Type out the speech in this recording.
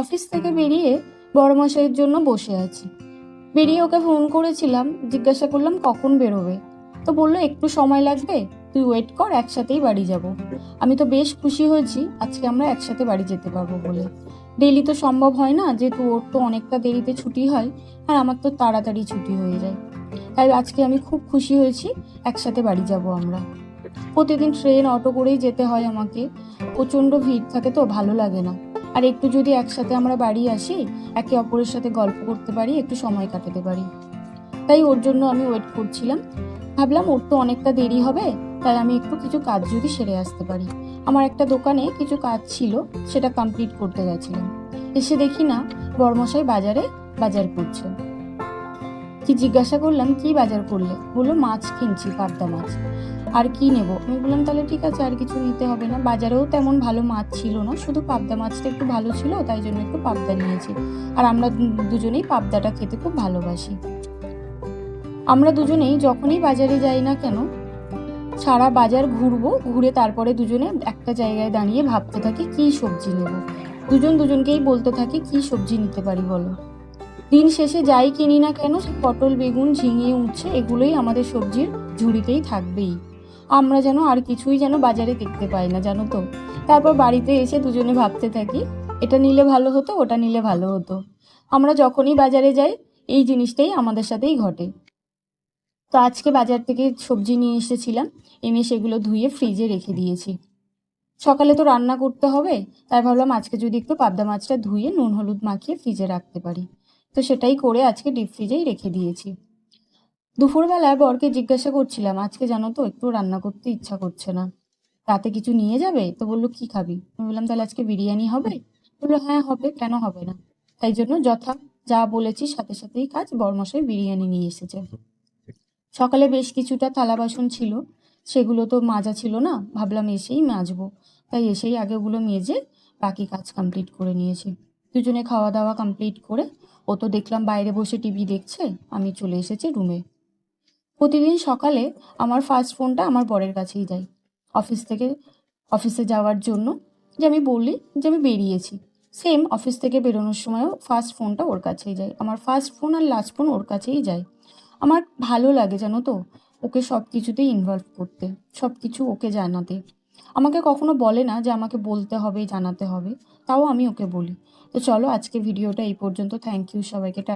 Office থেকে বেরিয়ে বড়মশাইয়ের জন্য বসে আছি। বেরিয়ে ওকে ফোন করেছিলাম, জিজ্ঞাসা করলাম কখন বেরোবে। তো বললো একটু সময় লাগবে, তুই ওয়েট কর, একসাথেই বাড়ি যাব। আমি তো বেশ খুশি হয়েছি আজকে আমরা একসাথে বাড়ি যেতে পারবো বলে। ডেলি তো সম্ভব হয় না, যেহেতু ওর তো অনেকটা দেরিতে ছুটি হয় আর আমার তো তাড়াতাড়ি ছুটি হয়ে যায়। তাই আজকে আমি খুব খুশি হয়েছি, একসাথে বাড়ি যাব আমরা। প্রতিদিন ট্রেন অটো করেই যেতে হয় আমাকে, প্রচণ্ড ভিড় থাকে তো ভালো লাগে না। আর একটু যদি একসাথে আমরা বাড়ি আসি, একে অপরের সাথে গল্প করতে পারি, একটু সময় কাটাতে পারি। তাই ওর জন্য আমি ওয়েট করছিলাম। ভাবলাম ওর তো অনেকটা দেরি হবে, তাই আমি একটু কিছু কাজ যদি সেরে আসতে পারি। আমার একটা দোকানে কিছু কাজ ছিল, সেটা কমপ্লিট করতে গেছিলাম। এসে দেখি না বড়মশাই বাজার করছে। কি জিজ্ঞাসা করলাম কি বাজার করলে, বললো মাছ কিনছি, পাবদা মাছ। আর কি নেব? আমি বললাম তাহলে ঠিক আছে, আর কিছু নিতে হবে না। বাজারেও তেমন ভালো মাছ ছিল না, শুধু পাবদা মাছটা একটু ভালো ছিল, তাই জন্য একটু পাবদা নিয়েছি। আর আমরা দুজনেই পাবদাটা খেতে খুব ভালোবাসি। আমরা দুজনেই যখনই বাজারে যাই না কেন, সারা বাজার ঘুরবো, ঘুরে তারপরে দুজনে একটা জায়গায় দাঁড়িয়ে ভাবতে থাকি কি সবজি নেব। দুজন দুজনকেই বলতে থাকি কি সবজি নিতে পারি বলো। দিন শেষে যাই কিনি না কেন, সে পটল, বেগুন, ঝিঙে, উচ্ছে এগুলোই আমাদের সবজির ঝুড়িতেই থাকবেই। আমরা যেন আর কিছুই যেন বাজারে দেখতে পাই না, জানো তো। তারপর বাড়িতে এসে দুজনে ভাবতে থাকি এটা নিলে ভালো হতো, ওটা নিলে ভালো হতো। আমরা যখনই বাজারে যাই এই জিনিসটাই আমাদের সাথেই ঘটে। তো আজকে বাজার থেকে সবজি নিয়ে এসেছিলাম, এনে সেগুলো ধুয়ে ফ্রিজে রেখে দিয়েছি। সকালে তো রান্না করতে হবে, তাই ভাবলাম আজকে যদি একটু পাবদা মাছটা ধুয়ে নুন হলুদ মাখিয়ে ফ্রিজে রাখতে পারি। তো সেটাই করে আজকে ডিপ ফ্রিজেই রেখে দিয়েছি। দুপুরবেলায় বরকে জিজ্ঞাসা করছিলাম আজকে জানো তো একটু রান্না করতে ইচ্ছা করছে না, রাতে কিছু নিয়ে যাবে? তো বললো কি খাবি? আমি বললাম তাহলে আজকে বিরিয়ানি হবে। বললো হ্যাঁ হবে, কেন হবে না। তাই জন্য যা বলেছি সাথে সাথেই কাজ, বরমশাই বিরিয়ানি নিয়ে এসেছে। সকালে বেশ কিছুটা থালা বাসন ছিল, সেগুলো তো মাজা ছিল না, ভাবলাম এসেই মাজবো। তাই এসেই আগে ওগুলো মেজে বাকি কাজ কমপ্লিট করে নিয়েছি। দুজনে খাওয়া দাওয়া কমপ্লিট করে ও তো দেখলাম বাইরে বসে টিভি দেখছে, আমি চলে এসেছি রুমে। প্রতিদিন সকালে আমার ফার্স্ট ফোনটা আমার বরের কাছেই যায়, অফিসে যাওয়ার জন্য। যে আমি বলি যে আমি বেরিয়েছি, সেম অফিস থেকে বেরোনোর সময়ও ফার্স্ট ফোনটা ওর কাছেই যায়। আমার ফার্স্ট ফোন আর লাস্ট ফোন ওর কাছেই যায়। আমার ভালো লাগে জানো তো ওকে সব কিছুতেই ইনভলভ করতে, সব কিছু ওকে জানাতে। আমাকে কখনো বলে না যে আমাকে বলতে হবে, জানাতে হবে, তাও আমি ওকে বলি। তো চলো আজকে ভিডিওটা এই পর্যন্ত। থ্যাংক ইউ সবাইকে।